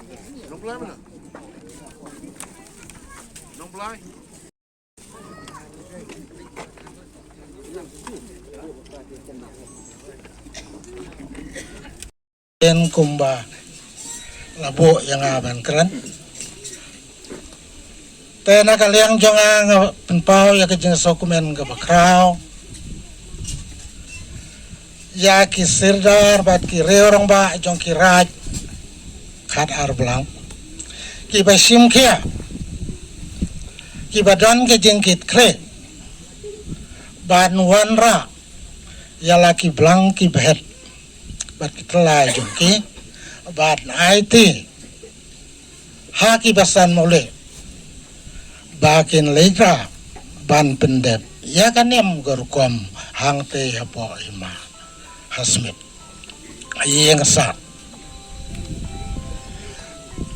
Nong belai mana? Nong belai. Yen kumba labo yang aban keren. Tena kaliang jonga penpau ya kejeng sokumen ke bakrau. Ya ki sirdar bat ki reorong ba jong ki raj kat ar belang. Ki basim kia. Ki badan kejeng kit kre. Ban wanra ya laki belang ki behet. Bat kita lai jongki bat naiti haki basan mole bakin letra ban pendep ya kan yang gerkom hang te hapo ima hasmit yang sat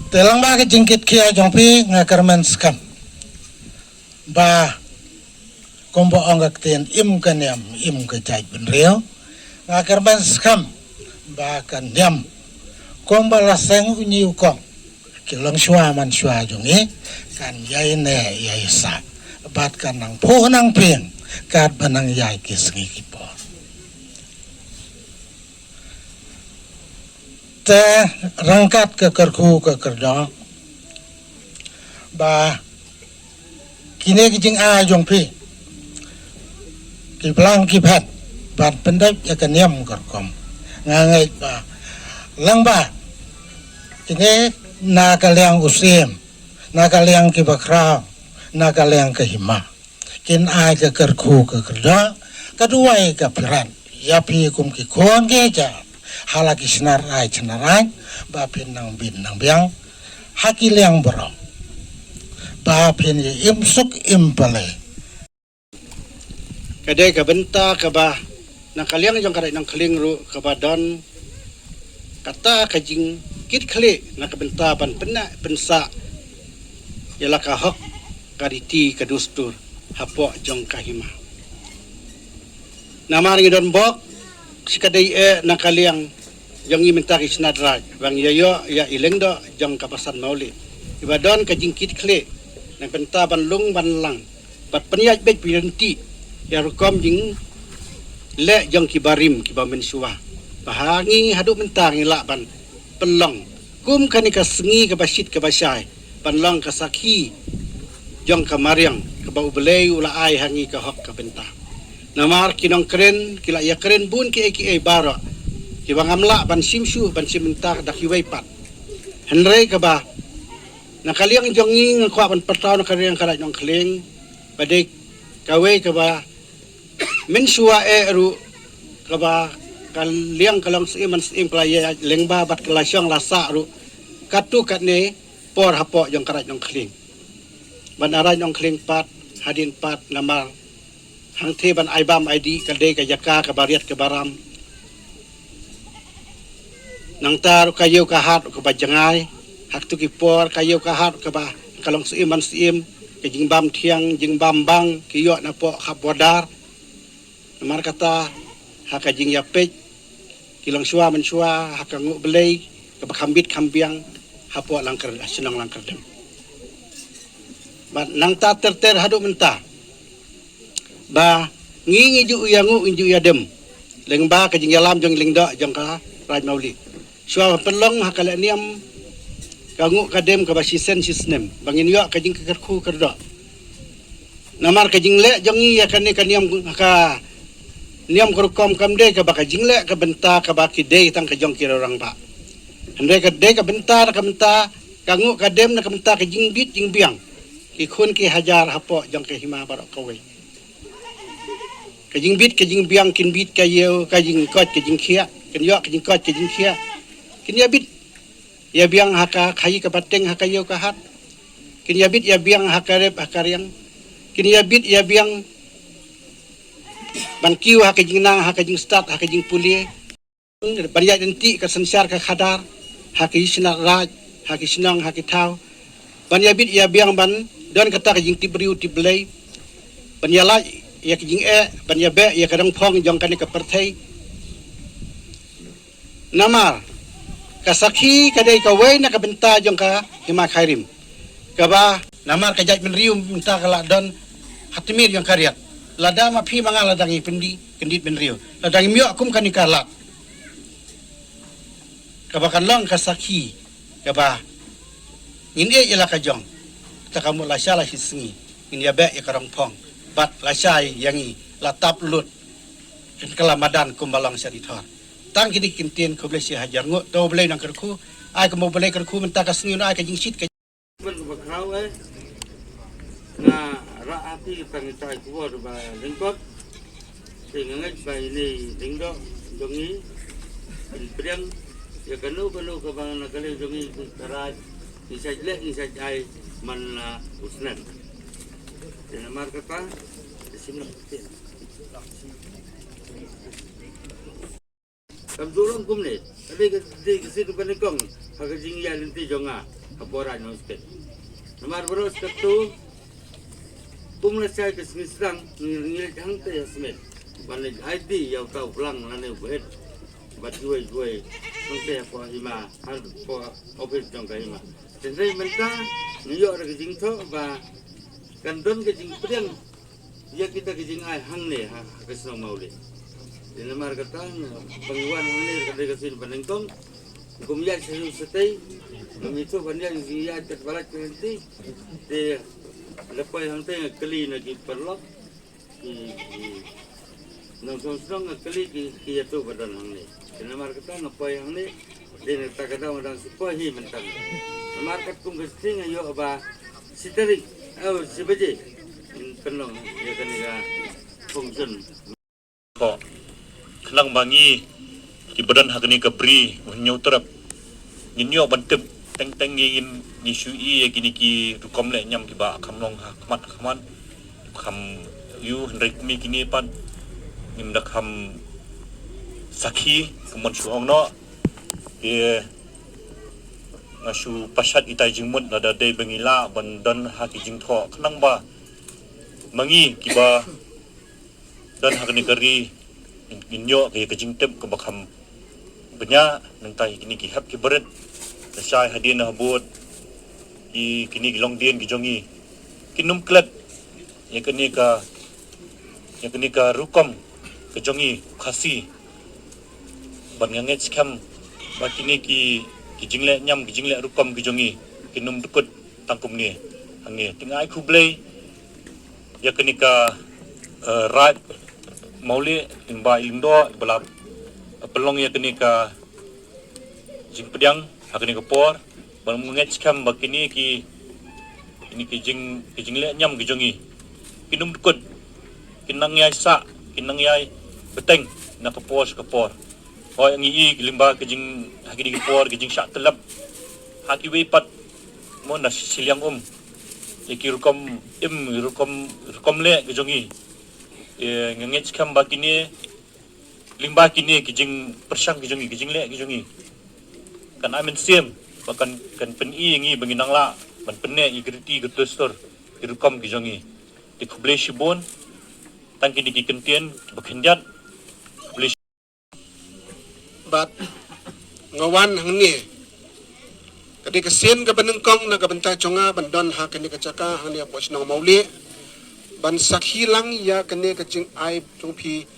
telang ba ke jingkit kia jongpi ngakarmen skam ba kombo onggak ten im kanyam im ke jai benrio ngakarmen skam bahkan diam kombala seng unyi ukong kilang shua man shua jongi kan yai ne yai sa bat kan nang po nang ping kat banang yai kisngi kipo te rangkat ke kerku ke kerja ba kini kijing a jong pi ki blang ki phat bat pendai ya kan yam kerkom ngangai ba lang ba kini nakaliang usim nakaliang kibakra nakaliang kehima kin ai ke kerku ke kerja kedua ke piran ya pi kum ki kon ge ja halaki sinar ai senarai ba pin nang bin nang biang haki liang bro ba pin imsuk impale kadai ka benta ka ba nang kaliang jong kadai nang keling ru ka badan kata kajing kit kali nak benta ban pena pensa ialah ka hak kariti kadustur hapo jong kahima nama ring don bok sikadai nak kaliang jong iminta kisnadra bang yayo ya ilengdo jong kapasan mauli ibadon kajing kit kali nak benta ban lung ban lang bat peniat bet pirenti ya rukom jing le jong kibarim kibamen suwa bahangi haduk mentang ilak ban pelong kum kani ka sengi ka basit ka basai panlang ka sakhi jong ka mariang ka bau belei ula ai hangi ka hok ka benta namar kinong keren kila ya keren bun ki ai bara ki bangamla ban simsu ban simentar dak hiwai pat henrei ka ba nakaliang jongi ngakwa ban patau nakaliang kada jong kleng badai kawe ka ba mensua ru ka ba kaliang kalang seiman seim kelaya lengba bat kelasyang lasa ru katu katne por hapo jong karat jong kling ban aran jong kling pat hadin pat namar hang the ban aibam id kade ka jaka ka bariat ka baram nang tar kayu ka hat ka bajangai hak tu ki por kayu ka hat ka ba kalang seiman seim ke jingbam thiang jingbam bang kiyo na po habodar namar kata haka jing yapej kilang shua mensua haka ngu belai kabakambit kambiang hapo langker senang langker dem ba nang ta ter hadu menta ba ngingi ju yangu inju ya dem leng ba ka jing yalam jong lingda jong ka raj mauli shua pelong haka le niam kangu kadem ka basisen sisnem bangin yo ka jing kerku kerda namar ka jing le jongi ya kan niam ka niam kerukom kamde ka baka jingle ka benta ka baki de tang ka jong kira orang ba hande ka de ka benta kangu ka dem na ka benta ka jingbit jingbiang ki khun ki hajar hapo jong ke hima barok kawe ka jingbit ka jingbiang kin bit ka yeu ka jing kot ka jing khia kin yo ka jing kot ka jing khia kin ya bit ya biang haka khai ka bateng haka yeu ka hat kin ya bit ya biang hakarep hakariang kin ya bit ya biang ban kiu haka jing nang haka jing start haka jing puli banyak nanti ka sensar ka khadar haka isna raj haka sinang haka tau ban ya bit ya biang ban don kata ka jing tibriu tiblei ban ya la ya ka jing ban ya be ya kadang phong jong kan ka perthai namar kasakhi kadai kawai na kabenta jong ka hima khairim kaba namar kajat menrium minta kala don hatimir yang karyat lada ma phi manga ladangi pendi kendit menriu ladangi mio akum kanikala kaba kan long kasakhi kaba in ialah kajong ta kamu la shala hisingi in ya ba ya karong pong bat la syai yangi latap lut in kelamadan kumbalang syaritar tang kini kintin ko blesi hajar ngut to blai nang kerku ai ko mo blai kerku menta ka sengin ai ka jingsit ka Bên của khao ấy là ra thì tầng tài của bà đánh cốt thì ngay bài này đánh đó đồng ý bình priang ya kanu ke bang na kali đồng ý karai isa ai man usnan thì namar kata simna kam durung kum ne ada ke situ panekong haga jingya linti jonga kapora noste namar boros katu kum na sai ke smisrang ngil jang te yasmet banai id yau tau pulang lane buet bat juai nongte po hima hal po office jong ka hima sendai menta niyo ra ke jing tho ba kandon ke jing priang ya kita ke jing ai hang ne ha ke sno maule di namar kata penguan ini kadai kasin panengkong kumya sayu setei memitu banyak dia terbalat nanti de lepas hang teh keli lagi perlok nang song keli ki itu badan hang ni di namar kata ngapai hang ni de tak kata orang sipahi mentang namar kat kum gesting ayo ba siteri sibaje penong ya kan ya function ko kelang bangi ki badan hakni kapri unyo terap ninyo bantep teng ngin ni shui gini ki rukom le nyam ki ba kamlong ha kaman kam yu hendrik mi kini pan nim dak ham sakhi kumon suong no e asu pasat itai jingmut nada dei bengila bandan haki jingtho kelang ba mangi ki ba dan hakni kari inyo kaya kajing tep ke bakam benya nantai kini ki hap ki beret nasai hadin na habut i kini gilong dien gijongi kinum klet yang kini ka rukom kejongi khasi ban nganget skam ba kini ki jingle nyam jingle rukom gijongi kinum dukut tangkum ni ange tingai kublei ya kini ka right mauli imba ilindo balap pelong ya kini ka jing pedang hakini ka por bang menget skam bakini ki ini ki jing le nyam ki jongi kinum dukut kinang yai sa kinang yai beteng na ka por hoi ngi limba ki jing hakini ka por ki jing syak telap haki wepat mo na siliang iki rukom le ki jongi ngengech kam bakini limba kini kijing persang kijing le kijungi kan amen sim bahkan kan peni ngi benginang la ban penne igriti getustor irukom kijungi di kuble shibon tan kini kikentien bakhenjat kuble bat ngawan hangni kadi kesin ka benengkong na kabenta chonga bandon ha kani kacaka hangni apos nang mauli ban sakhi lang ya kene kaching ai tungpi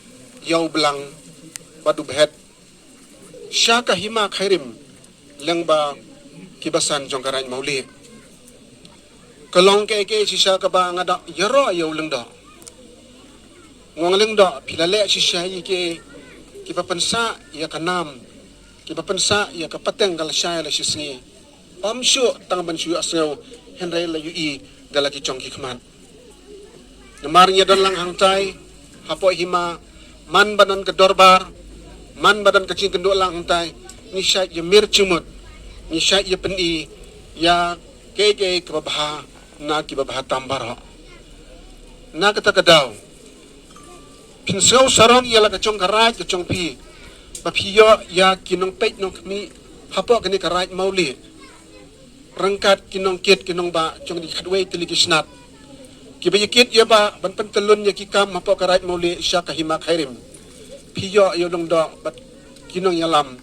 yau belang badu behet syaka hima khairim lengba kibasan jongkaran mauli kalong ke sisa ka ba ngada yaro yau lengda ngong lengda pilale sisa ke kipapensa ya kanam kipapensa ya kapateng gal syai la sisni pamsyu tang ban syu asnau henrai la ui galaki chongki khman namarnya dan lang hangtai hapo hima man badan ke dorbar man badan kecil kenduk lang hangtai nisai ya mir cumut nisai ya peni ya keke kebabha na kebabha tambara na kata kadau pinsau sarong ya la kacong karai kacong pi bapiyo ya kinong peit nong kami hapo kini karai mauli rangkat kinong kit kinong ba cong di kadway tiliki snat kibayikit ya ba ban pentelun ya kikam mapo karait mauli sya kahima khairim piyo yo long do bat kinong yalam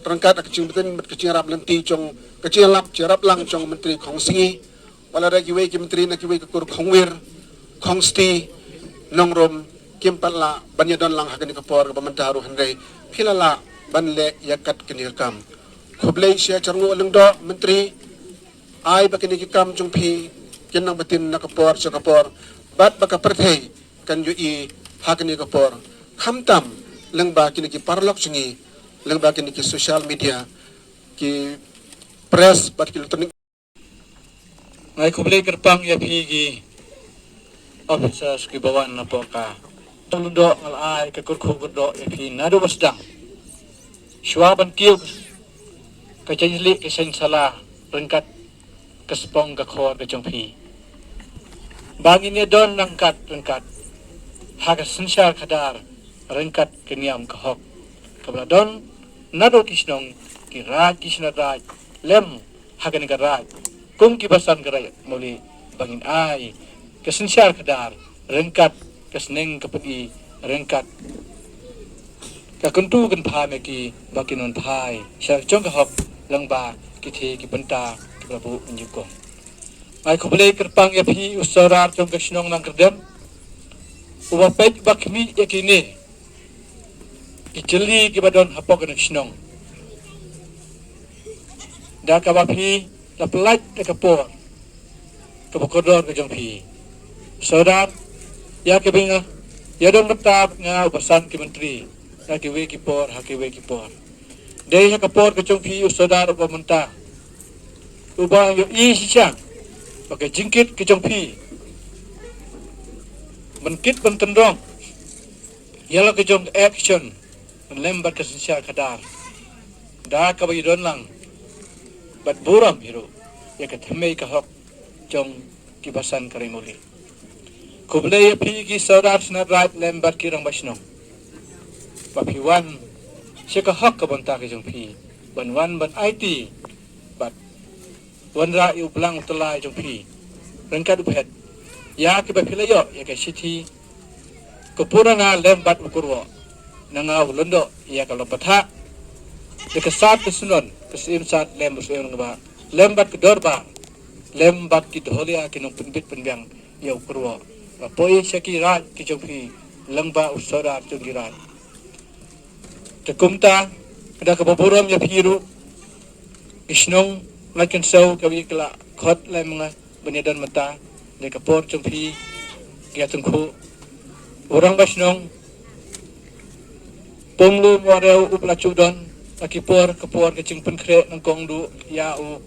rangkat kecing betin kecing rap lenti cong kecing lap jarap lang cong menteri kong singi wala ra kiwe ki menteri na kiwe kur khongwir khongsti nongrom kimpala banyadon lang hakan ka por ka mantaru handai philala banle yakat kini kam khoblei sia charngu leng do menteri ai bakini ki kam jung phi kinang batin nakapor sa kapor bat baka perthei kan yu i hakani kapor khamtam leng ba kini ki parlok singi leng ba kini ki social media ki press bat ki elektronik ngai khoblei kerpang ya phi gi officers ki bawan na po ka tuludo ngal ai ka kurkhu do ya phi nadu basdang shwaban kiu ka chajli ka sen sala rengkat kespong ka khor ka jongphi bangin ya don rengkat haga sensyar kadar rengkat keniam ka hok kabla don nado kisnong ki kisna raj lem haga ni raj kum ki basan garai muli bangin ai ka sensyar kadar rengkat kasneng kapati rengkat ka kuntu kan pha me ki bakinon phai sha chong ka hok langba ki the ki banta ki prabu nyuko ai khoble kerpang ya phi usarar chong ka snong nang kerdem uba pet bakmi yakini ki jeli ki badon hapok kan snong da ka ba phi la pelat ka por ka bokodor ka jong phi saudar ya ke binga ya don betab nga upasan ki menteri ya ke we ki por ha ke we ki por dei ha ka por ke chong phi usodar uba menta uba yo i siang pakai jingkit ke chong phi menkit bentendong yala ke chong action lembat ke sensia kadar da ka bai don lang bat buram hiro ya ke thmei ka hok chong ki basan karimuli kublai phi ki saudar sna right lembat ki rang basno papiwan sika hak ka banta ki jong phi ban IT bat wan ra yu blang utlai jong phi rangkat uphet ya ki ba philayo ya ka city ko purana lembat ukurwo nanga ulondo ya ka lopatha de ka sat sunon kasim sat lem usem ngba lembat ki dorba lembat ki dholia ki nong pinbit penbyang ya ukurwo poi syakira ki jongpi lengba usara jonggiran tekumta ada kebaburam ya piru isnong lakin sau kawi kala khot lai mga banyadan mata de kapor jongpi ya tungku orang basnong pomlu wareu upla chudon akipor kapor ke cingpen kre nang kongdu ya u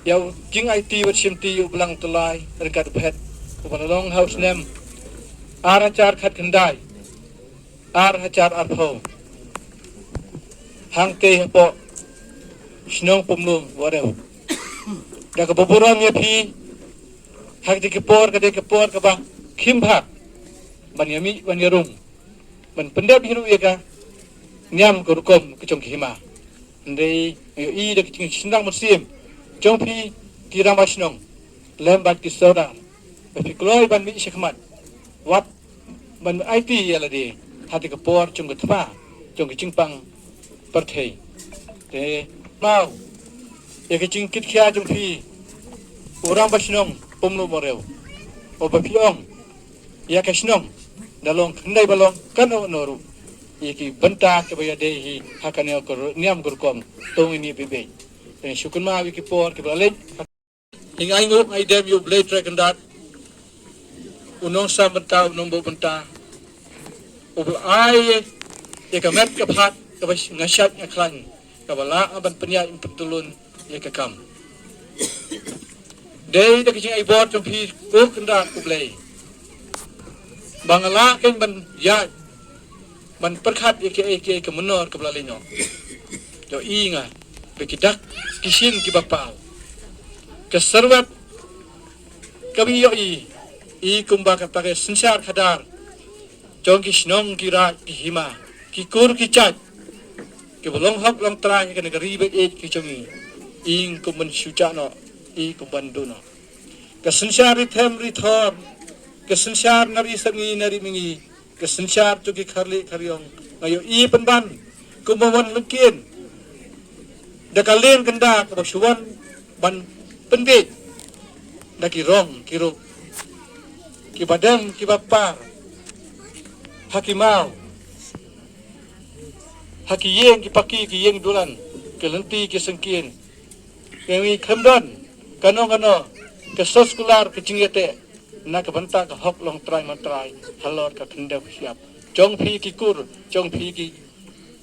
yau jing IT wat simti yu belang telai rengkat phet upanalong house nem aracar khat kendai hacar arpho hangte po snong pumlum wareu da ka boboram ya phi hak de kepor ka ba khimbha ban yami ban yarum ban pendap hiru ya ka nyam ko rukom ke chong hima ndei yu I de king sindang musim jong phi ki rang basnong lembat ki saudar phi kloi ban mi shikmat wat ban IT yala de hati ka por chung ka thma chung ki chingpang parthei te mau ya ki ching kit khia jong phi urang basnong pomlo moreu o pa phiong ya ka snong dalong khandai balong kan noru ya ki banta ke baya de hi hakane ko niam gurkom tong ini bebe syukun ma wiki por ke balik hingai ngop ngai dem yu blade track and unong sam benta unong bo benta ubl ai ye ka met ka phat ka bas ngashat ngaklan ka bala aban penya impetulun ye ka kam dei de ki ai bor trong phi ko kanda ublai bangala ken ban ya ban perkhat ye ke menor ke bala lenyo jo inga bekidak kisin ki bapau keserwat kami yo I kumba ka pakai sensar khadar jong ki snong ki ra ki hima ki kur ki chat ki bolong hok long tra ki negeri be ki chongi ing kumban suca no I kumban do no ka sensar them ri thor ka sensar nari sangi nari mingi ka sensar tu ki kharli kharyong ngayo I penban kumawan lengkin dakalen kenda kabasuan ban pendek daki rong kiro kibadam kibapar hakimau hakiyeng kipaki kiyeng dulan kelenti kisengkin kami kemdan kano kesos kular kecingete na kabanta ka hok long try mantrai halor ka kenda siap jong phi ki kur jong phi ki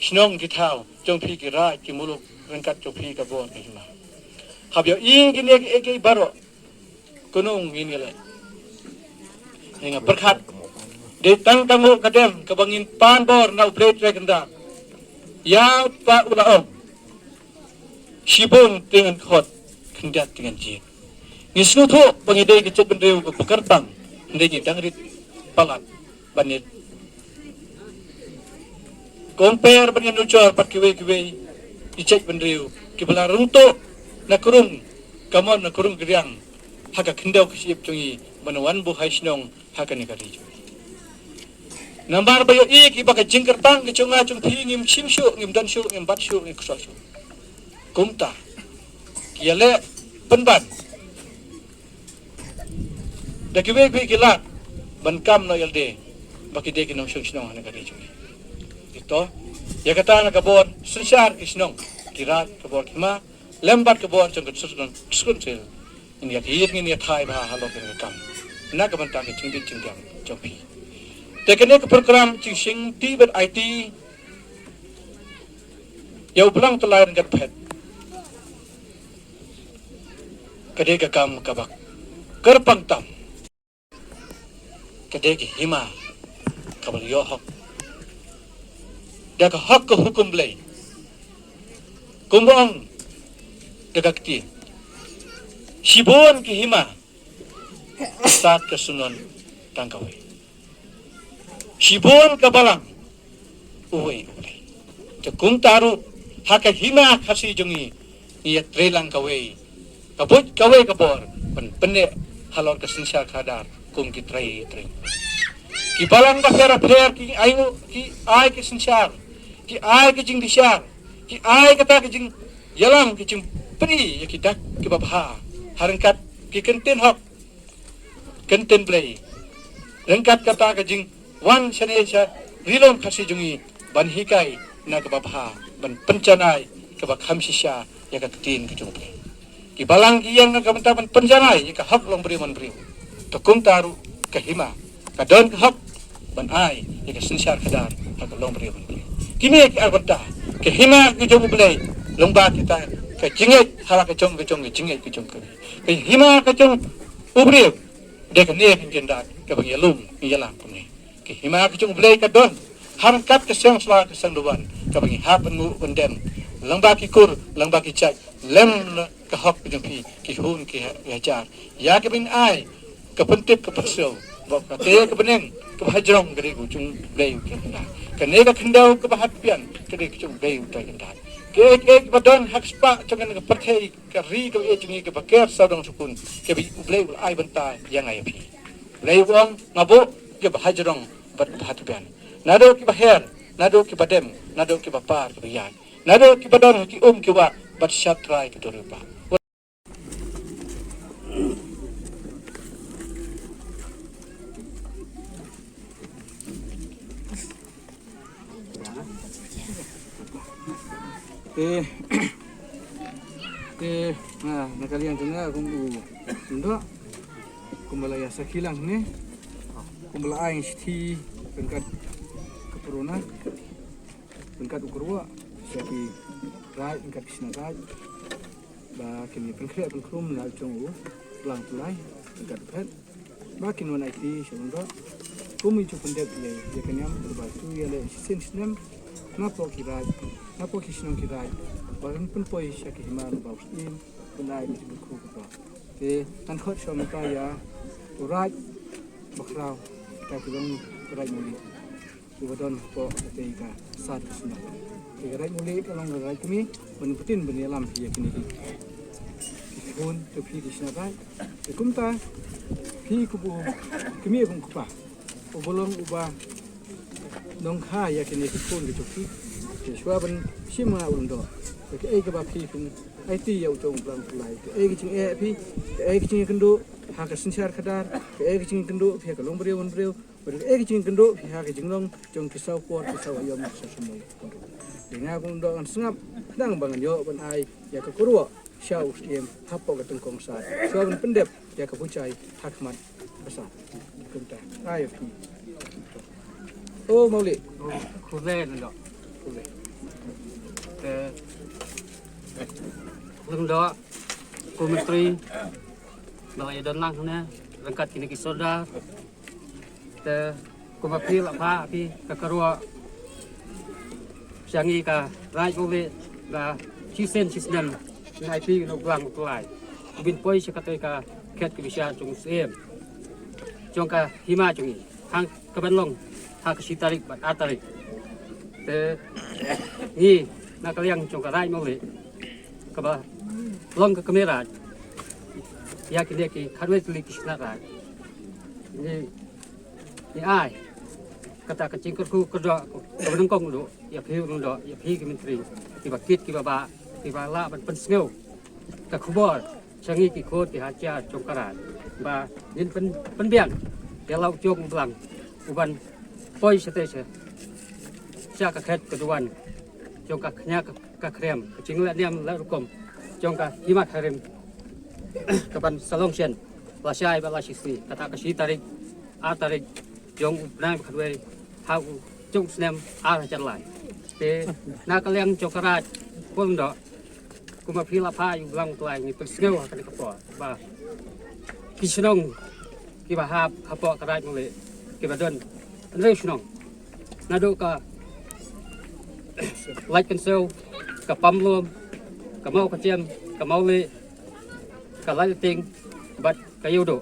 snong ki thao jong phi ki ra ki muluk rengkat jong phi ka bon ki ma habyo ing gini eke baro kunung ini le hingga berkat de tang tamu kadem kabangin panbor na uplet rekenda ya pa ulaom sibung dengan khot kendat dengan jin nisnu tho pangide ke chet bendeu ke pekertang ndeni dangrit palat banit compare banyan nucor pat kiwe icek bendeu ke belarunto na kurung kamon na kurung geriang haka kendau ke siap tungi manawan bu haisnong haka ni kari nambar bayo ik ibaka jingkertang ke chunga chung phi ngim chimshu ngim danshu ngim batshu ngim kusashu kumta kiale penban dakiwe kwi kilat bankam no yalde baki de kinong shung shnong hana kari chung ito ya kata na kabor sensar kisnong kirat kabor kima lembat kabor chung kutsusun sel ini ya hir ini ya thai ba halok ni kam na kabanta ke chingdi chingdiam chung phi tekene ke program ching sing ti bet IT yau pulang telayan gat phet kade ka kam kabak kerpang tam kade ki hima kabal yo hok dak hok ko hukum blai kumbang dak ti sibon ki hima sat kesunon tangkawe sibon kabalang uwe tekum taru haka hima khasi jungi iya trelang kawe kabut kawe kabor penne halor ke sensar khadar kum ki trei ki balang ka fera fer ki ayu ki ai ki sensar ki ai ki jing disar ki ai kata ki jing yalam ki jing pri ya ki dak ki babha harangkat ki kenten hok kenten play rengkat kata ki jing wan shanesha rilon khasi jungi ban hikai na ka babha ban pencanai ka ba khamsisha ya ka tin ki jung ki balang ki yang ka ban ban pencanai ya ka hak long beri man beri to kum taru ka hima ka don ka hak ban ai ya ka sensar khadar hak long beri man beri kini ki arbanta ka hima ki jung blai long ba kita ka jinget hala ka jong jinget ki jong ka hima ka jong ubri de ka ne ki jendat ka bang yalum yalam kum ni ki hima ki jung blai ka don harkat ke siang sela ke sanduan ka bang hapen mu undem langba ki kur langba ki chak lem ka hok ki jung ki hun ki hajar ya ke bin ai ka pentip ka persil ba ka te ka beneng ka hajrong gari ku jung blai ka kenda ka ne ka kendau ka bahat pian ka de ki jung blai ka kenda ke badon hak spa jangan ka perthei ka ri ka e jungi ka baker sadong sukun ke bi blai ai bantai yang ai pi blai wong ngabo ke hajrong bat bahat pian nado ki baher nado ki badem nado ki bapar ki bayan nado ki badon ki ki wa bat syatrai ki dorupa nakalian tengah kumbu kumbala ya sakilang ni kumbala aing siti pengkat keperuna pengkat ukurwa siapi rai pengkat kisna rai ba kini pengkret pengkrum la chongu lang tulai pengkat pet ba kini wana iti shonga kumi chu pendek le ya kenyam berbatu ya le sin sinem napo kirai napo kisnon kirai bagan pun poi syaki himan ba ustin punai di buku ko te tan khot shomta ya urat bakrau ta kulong rai muli ubadon po te ka sat suna te rai muli kalong rai kumi menuputin beni alam ya kini pun te phi kisna rai te kumta phi kubu kimi bung kupa ubolong uba น้องข้าอยากกินที่คนกับจุกที่ช่วยเป็นชิมมาอุ่นดอกแต่เอ้ก็บาพี่เป็นไอตีเอาจงปลังไหลเอ้ก็จริงพี่เอ้ก็จริงกันดูหากสินเชื่อขดาเอ้ก็จริงกันดูพี่ก็ลงเบรียวเอ้ก็จริงกันดูพี่หากจริงลงจงกิสาวปอดกิสาวayam sesemua dengan aku ndak sengap dang bangan yo ban ai ya ke kurwa syau siem hapo ke tengkong sa so ban pendep ya ke pucai hakmat besar kunta ayo pi oh mauli kulen ndo kulen lemdo ku menteri balai don lang na rangkat kini ki soda te ku mapi la pa pi ka karua changi ka rai bove ga chisen chisnan nai pi no blang tlai bin poi chakate ka khet ki bisha chung sem chong ka hima chung hang ka ban long ha ka sitarik bat atarik te ni na ka liang chong ka rai mo le ka ba long ka kamera ya ki ne ki kharwe tli kishna ra ni ai kata kecing kerku kerja kebenar kong dulu ya piu dulu ya pi ke menteri tiba kit tiba ba tiba la ban pensngeu ka khubor changi ki khot ki hacha chongkaran ba nin penbiang ya lau chong blang uban poi sete se cha ka khet keduan chong ka khnya ka krem kecing la niam la rukom chong ka himat harim kapan salong chen la shai ba la shisi kata ka shi tarik a tarik jong nai khadwe hau chung snem a chan lai te na ka leng chokara pung do kuma phila pha yu lang tlai ni pesngeu ka ni ka po ba kishnong ki ba hap hapo ka rai mole ki ba don re shnong na do ka like kan sel ka pam lom ka mau ka chem ka mau le ka lai ting bat ka yu do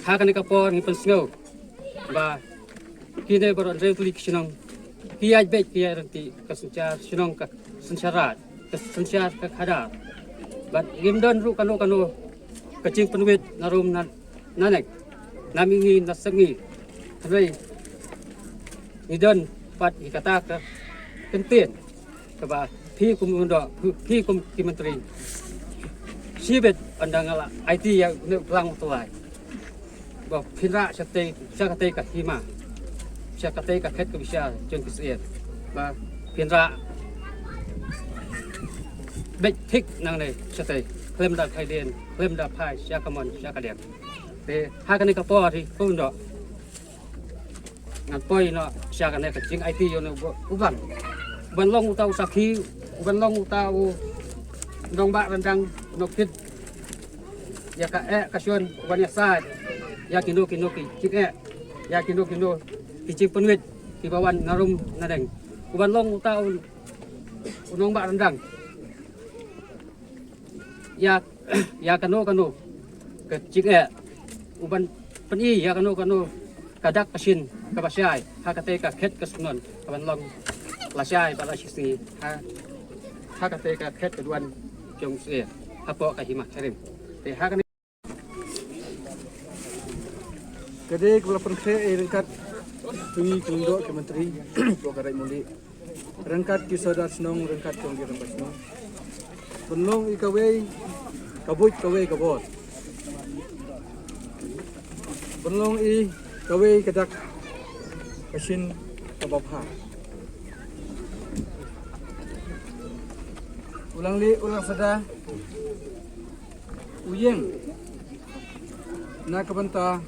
ha ka ni ka po ni pesngeu ba kini baru retulik senang kiai baik kiai nanti kesencar senang ke sencarat kesencar ke khada bat gimdan ru kanu kecing penuit narum nanek namingi nasengi hari nidan pat dikata ke kentien ke ba pi kum ndo pi kum ki menteri sibet andangala IT yang pelang tuai ba phira sakate ka hima sakate ka khet ka bisha chen kisien ba phira bek thik nang ne sakate klem da khai den klem da phai sakamon sakadem te ha ka ni ka po thi pun do ngan poi no sakane ka jing IT yo no uban ban long utau sakhi ban long utau dong ba rendang no kit ya ka kasion wan ya sai ya kino ki cik ya kino ki cik penuit ki bawan narum nadeng uban long utau unong ba rendang ya kano ke cik uban peni ya kano kadak kasin kabasai ha kate ka khet kasnon uban long lasai bala sisi ha kate ka khet keduan jong se hapo ka hima karim te ha kan Kadai kepala penteri rangkat tungi kelundok ke menteri Pokok Muli rangkat ki saudara senong rangkat konggi rambas senong benlong ikawei kabut kawei kabot benlong i kawei kadak kasin kababha ulang sada uyeng na kabanta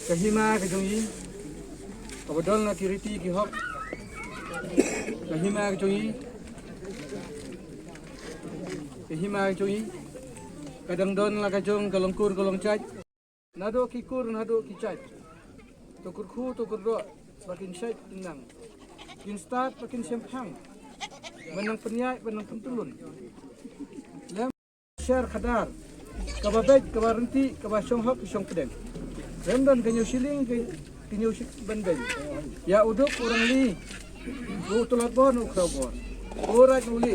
kahima kajongi kabadol na kiriti ki hok kahima kajongi kadang don la kajong kalongkur kalong chat nado kikur nado kichat tokur khu tokur do bakin chat tinang kin start bakin sempang benang penyai benang pentulun lem share khadar kababek kabarenti kabasong hok isong pedeng Remdan kanyo siling kanyo bandeng. Ya uduk orang li. Utulat bon ukraw bon. Urat uli.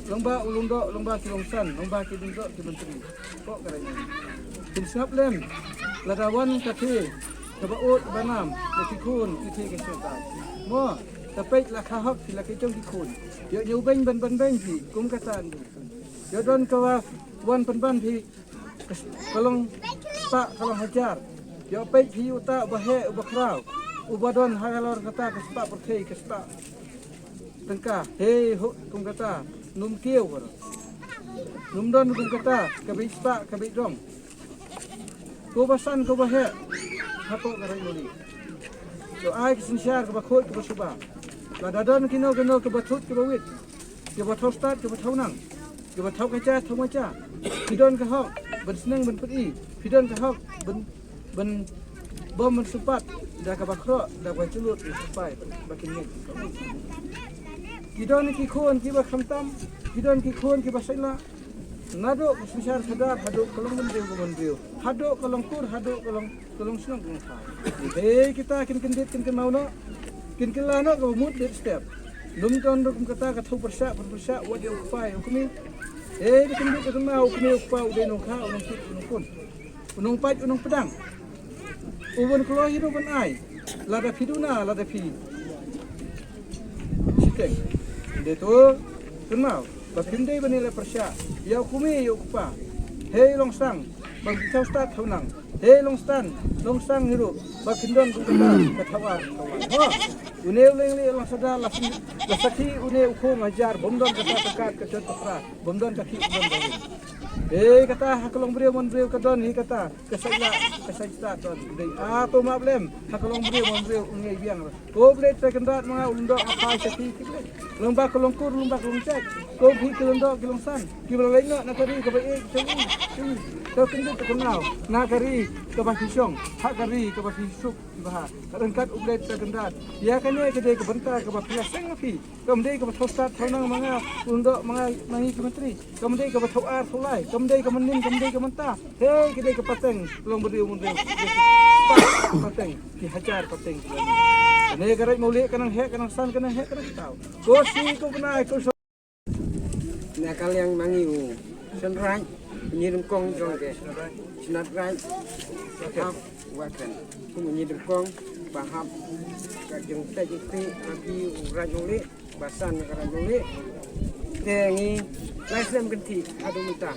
Lomba kilongsan, lomba kidungdo ki menteri. Kok karanya. Tin snap lem. Ladawan kate. kebaut banam lekikun itu kesulitan mo tapi lah kahok sila kejong kikun yo nyubeng ban pi kum katan yo don kawa wan ban pi kalong tak kalong hajar yo pe pi uta bahe ubakrau ubadon hagalor kata kespa perthei kespa tengka hei kum kata num kieu num don kum kata kabi spa kabi dong ko basan ko bahe hapo garai muli yo ai kisinsyar ke bakhot ke basuba la dadon kino ke bathut ke bawit ke bathau start ke bathau nang ke bathau kaca thau maca pidon ke hok ben seneng ben peti pidon ke hok ben bom ben supat dah ke bakro dah ke culut sampai bakin ni kidon ki khon ki ba khamtam kidon ki khon ki ba saila nado kisinsyar sadar haduk kalong mendiu haduk kalong kur haduk kalong seneng kalong sa hey kita kin mau no kin kelano ke mut dit step lum ton kum kata ka thau persa wadi upai ukmi kin dit ke mau ukmi upau de no kha unong pit unong kun unong pat unong pedang ubon klo hidu ban ai lada piduna lada pi siteng de to kun mau ba pindai bani le persa ya ukmi yo upa hey long sang bang thau start thau nang hey long sang hidu ba kindon kum kata ka thawar ho uneu leng lang sada la sakhi uneu kho ngajar bomdon kata tekat ke cotokra bomdon kaki bomdon kata hakalong brio mon brio kadon hi kata kesajta don dei to mablem hakalong brio mon brio ungai biang ko ble tekendat mga undo apa sakhi kile lomba kolong kur lomba kolong cek ko hi kilondo kilong san kilolengo na kari ka bai to kindu to kunau na kari ka ba kisong ha kari ka ba kisuk bah rengkat ublet tekendat ya kane kede ke bentar ke ba piaseng api kamdei ke ba thostat thonang mga undo mga mangi ke menteri kamdei ke ba thoar tholai kamdei ke menin kamdei ke menta hey kede ke pateng long beriu munde pateng ki hajar pateng ne garai maulik kanang he kanang san kanang he kanang tau ko si ko benai ko na kaliang mangiu senrai penyirim kong jong ke senat rai hap wakan ku menyirim kong bahap kajeng tajiti api urat nulik basan negara nulik tengi laisem genti adu muta